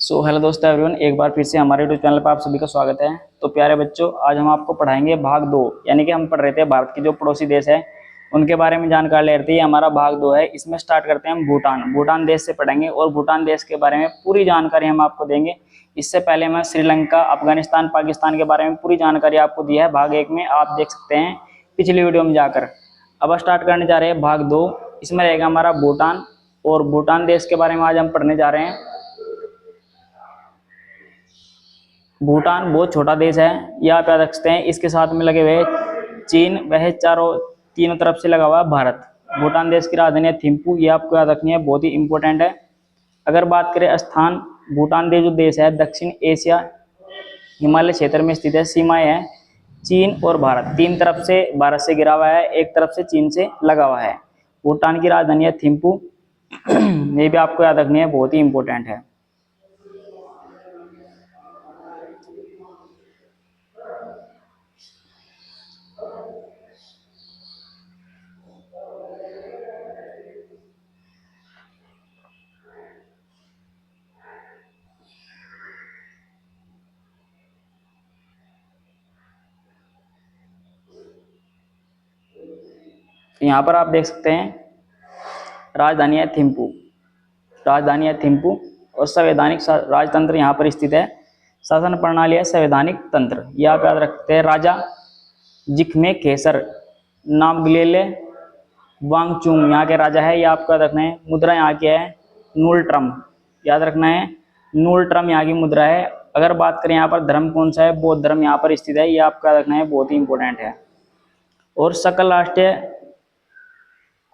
Hello दोस्तों everyone, एक बार फिर से हमारे यूट्यूब चैनल पर आप सभी का स्वागत है। तो प्यारे बच्चों, आज हम आपको पढ़ाएंगे भाग 2, यानी कि हम पढ़ रहे थे भारत के जो पड़ोसी देश है उनके बारे में जानकारी ले रहे थे। ये हमारा भाग 2 है। इसमें स्टार्ट करते हैं हम भूटान देश से पढ़ेंगे और भूटान देश के बारे में पूरी जानकारी हम आपको देंगे। इससे पहले मैं श्रीलंका, अफगानिस्तान, पाकिस्तान के बारे में पूरी जानकारी आपको दी है भाग 1 में, आप देख सकते हैं पिछली वीडियो में जाकर। अब स्टार्ट करने जा रहे हैं भाग 2। इसमें रहेगा हमारा भूटान, और भूटान देश के बारे में आज हम पढ़ने जा रहे हैं। भूटान बहुत छोटा देश है, ये आप याद रख सकते हैं। इसके साथ में लगे हुए चीन, वह तीनों तरफ से लगा हुआ है भारत। भूटान देश की राजधानी है थिम्पू, ये आपको याद रखनी है, बहुत ही इंपॉर्टेंट है। अगर बात करें स्थान, भूटान देश जो देश है दक्षिण एशिया हिमालय क्षेत्र में स्थित है। सीमाएं हैं चीन और भारत, तीन तरफ से भारत से घिरा हुआ है, एक तरफ से चीन से लगा हुआ है। भूटान की राजधानी है थिम्पू, ये भी आपको याद रखनी है, बहुत ही इंपॉर्टेंट है। यहाँ पर आप देख सकते हैं राजधानी है थिम्पू, राजधानी है थिम्पू और संवैधानिक राजतंत्र यहाँ पर स्थित है। शासन प्रणाली है संवैधानिक तंत्र, ये आप याद रखते हैं। राजा जिक्मे खेसर नामग्येले वांगचुंग यहाँ के राजा है, ये आपको याद रखना है। मुद्रा यहाँ की है नूल ट्रम, याद रखना है, नूल ट्रम यहाँ की मुद्रा है। अगर बात करें यहाँ पर धर्म कौन सा है, बौद्ध धर्म यहाँ पर स्थित है, ये आपको याद रखना है, बहुत ही इंपॉर्टेंट है। और सकल राष्ट्रीय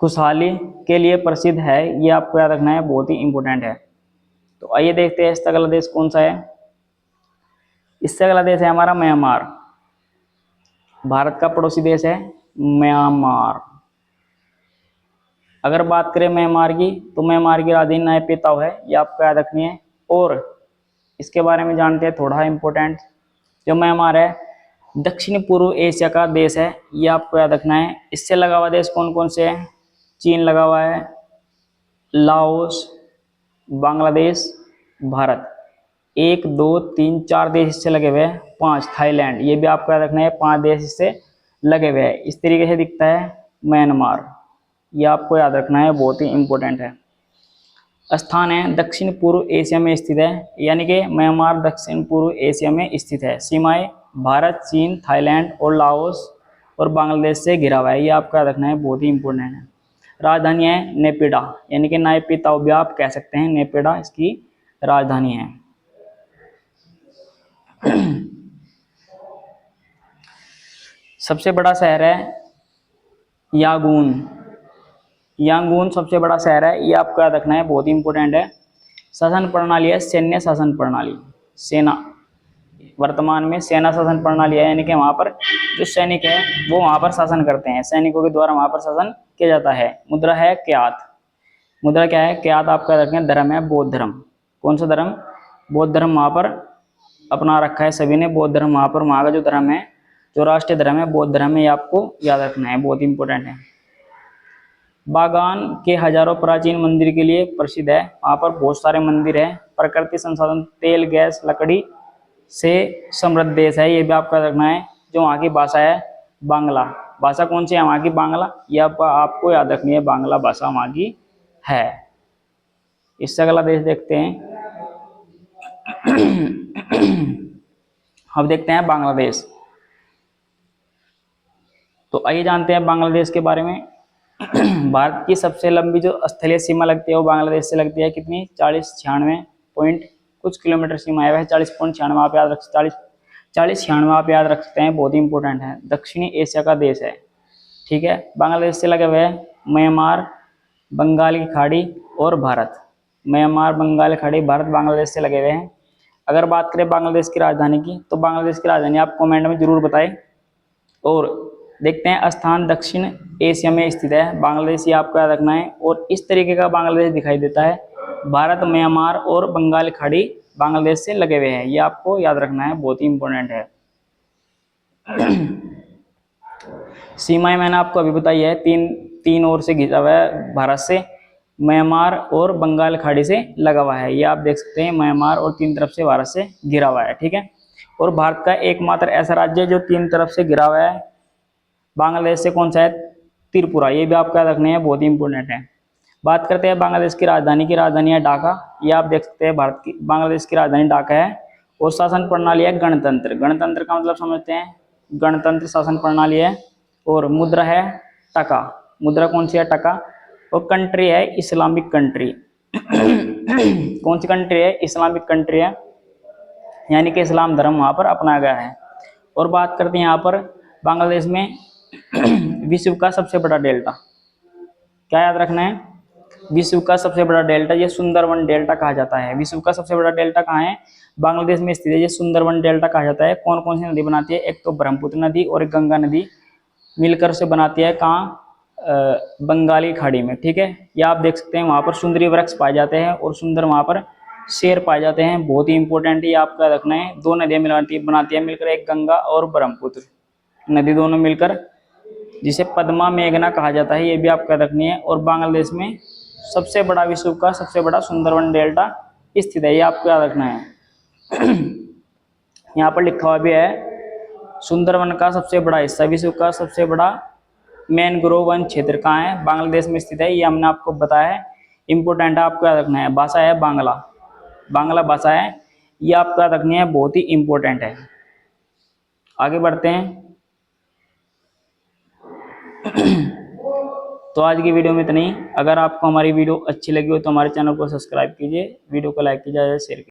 खुशहाली के लिए प्रसिद्ध है, ये आपको याद रखना है, बहुत ही इंपॉर्टेंट है। तो आइए देखते हैं इससे अगला देश कौन सा है। इससे अगला देश है हमारा म्यांमार, भारत का पड़ोसी देश है म्यांमार। अगर बात करें म्यांमार की, तो म्यांमार की राजधानी नायपी है, ये आपको याद रखनी है। और इसके बारे में जानते हैं थोड़ा इंपॉर्टेंट। जो म्यांमार है दक्षिण पूर्व एशिया का देश है, ये आपको याद रखना है। इससे लगा हुआ देश कौन कौन से है, चीन लगा हुआ है, लाओस, बांग्लादेश, भारत। 1 2 3 4 देश इससे लगे हुए हैं, 5 थाईलैंड, ये भी आपको याद रखना है, 5 देश इससे लगे हुए हैं। इस तरीके से दिखता है म्यांमार, ये आपको याद रखना है, बहुत ही इंपॉर्टेंट है। स्थान है दक्षिण पूर्व एशिया में स्थित है, यानी कि म्यांमार दक्षिण पूर्व एशिया में स्थित है। सीमाएं भारत, चीन, थाईलैंड और लाओस और बांग्लादेश से घिरा हुआ है, ये आपको याद रखना है, बहुत ही इंपॉर्टेंट है। राजधानी है नेपिडा, यानी कि नायपीताओ भी आप कह सकते हैं, नेपिडा इसकी राजधानी है। सबसे बड़ा शहर है यांगून, यांगून सबसे बड़ा शहर है, ये आपको याद रखना है, बहुत ही इंपॉर्टेंट है। शासन प्रणाली है सैन्य शासन प्रणाली, सेना, वर्तमान में सेना शासन प्रणाली है, यानी कि वहां पर जो सैनिक है वो वहां पर शासन करते हैं, सैनिकों के द्वारा वहां पर शासन किया जाता है। मुद्रा है क्यात, मुद्रा क्या है, क्यात आपका रखें। धर्म है बौद्ध धर्म, कौन सा धर्म, बौद्ध धर्म वहां पर अपना रखा है सभी ने, बौद्ध धर्म वहां पर, वहां का जो धर्म है, जो राष्ट्रीय धर्म है बौद्ध धर्म है, ये आपको याद रखना है, बहुत इंपॉर्टेंट है। बागान के हजारों प्राचीन मंदिर के लिए प्रसिद्ध है, वहां पर बहुत सारे मंदिर है। प्रकृति संसाधन तेल, गैस, लकड़ी से समृद्ध देश है, ये भी आपका रखना है। जो वहाँ की भाषा है बांग्ला, भाषा कौन सी है वहाँ की, बांग्ला, ये आपको याद रखनी है, बांग्ला भाषा वहाँ की है। इससे अगला देश देखते हैं। अब देखते हैं बांग्लादेश। तो आइए जानते हैं बांग्लादेश के बारे में। भारत की सबसे लंबी जो स्थलीय सीमा लगती है वो बांग्लादेश से लगती है, कितनी, 4096 पॉइंट कुछ किलोमीटर सीमा है, वह 40.96 आप याद रख 4096 आप याद रख सकते हैं, बहुत ही इंपॉर्टेंट है। दक्षिणी एशिया का देश है, ठीक है। बांग्लादेश से लगे हुए हैं म्यांमार, बंगाल की खाड़ी और भारत। म्यांमार, बंगाल की खाड़ी, भारत, बांग्लादेश से लगे हुए हैं। अगर बात करें बांग्लादेश की राजधानी की, तो बांग्लादेश की राजधानी आप कमेंट में जरूर बताएं। और देखते हैं स्थान दक्षिण एशिया में स्थित है बांग्लादेश, ये आपको याद रखना है। और इस तरीके का बांग्लादेश दिखाई देता है, भारत, म्यांमार और बंगाल खाड़ी बांग्लादेश से लगे हुए हैं, ये आपको याद रखना है, बहुत ही इंपॉर्टेंट है। सीमाएं मैंने आपको अभी बताई है, तीन ओर से घिरा हुआ है भारत से, म्यांमार और बंगाल खाड़ी से लगा हुआ है। ये आप देख सकते हैं, म्यांमार और तीन तरफ से भारत से घिरा हुआ है, ठीक है। और भारत का एकमात्र ऐसा राज्य है जो तीन तरफ से घिरा हुआ है बांग्लादेश से, कौन सा है? त्रिपुरा। ये भी आपको याद रखना है, बहुत ही इंपॉर्टेंट है। बात करते हैं बांग्लादेश की राजधानी है ढाका। ये आप देख सकते हैं, भारत की बांग्लादेश की राजधानी ढाका है। और शासन प्रणाली है गणतंत्र। गणतंत्र का मतलब समझते हैं, गणतंत्र शासन प्रणाली है। और मुद्रा है टका। मुद्रा कौन सी है? टका। और कंट्री है इस्लामिक कंट्री। कौन सी कंट्री है? इस्लामिक कंट्री है, यानी कि इस्लाम धर्म वहां पर अपनाया गया है। और बात करते हैं यहाँ पर बांग्लादेश में विश्व का सबसे बड़ा डेल्टा, क्या याद रखना है? विश्व का सबसे बड़ा डेल्टा, ये सुंदरवन डेल्टा कहा जाता है। विश्व का सबसे बड़ा डेल्टा कहाँ है? बांग्लादेश में स्थित है। ये सुंदरवन डेल्टा कहा जाता है। कौन कौन सी नदी बनाती है? एक तो ब्रह्मपुत्र नदी और एक गंगा नदी मिलकर से बनाती है। कहाँ? बंगाली खाड़ी में, ठीक है। या आप देख सकते हैं वहां पर सुंदरी वृक्ष पाए जाते हैं और सुंदर वहां पर शेर पाए जाते हैं। बहुत ही इंपॉर्टेंट, ये आपका रखना है। दो नदियां बनाती है मिलकर, एक गंगा और ब्रह्मपुत्र नदी, दोनों मिलकर, जिसे पद्मा मेघना कहा जाता है। ये भी आपका रखनी है। और बांग्लादेश में सबसे बड़ा, विश्व का सबसे बड़ा सुंदरवन डेल्टा स्थित है, ये आपको याद रखना है। यहाँ पर लिखा हुआ भी है, सुंदरवन का सबसे बड़ा हिस्सा, विश्व का सबसे बड़ा मैनग्रोव वन क्षेत्र कहाँ है? बांग्लादेश में स्थित है। ये हमने आपको बताया है, इंपॉर्टेंट है, आपको याद रखना है। भाषा है बांग्ला, बांग्ला भाषा है, ये आपको याद रखनी है, बहुत ही इंपॉर्टेंट है। आगे बढ़ते हैं। तो आज की वीडियो में इतना ही। अगर आपको हमारी वीडियो अच्छी लगी हो तो हमारे चैनल को सब्सक्राइब कीजिए, वीडियो को लाइक कीजिए, शेयर कीजिए।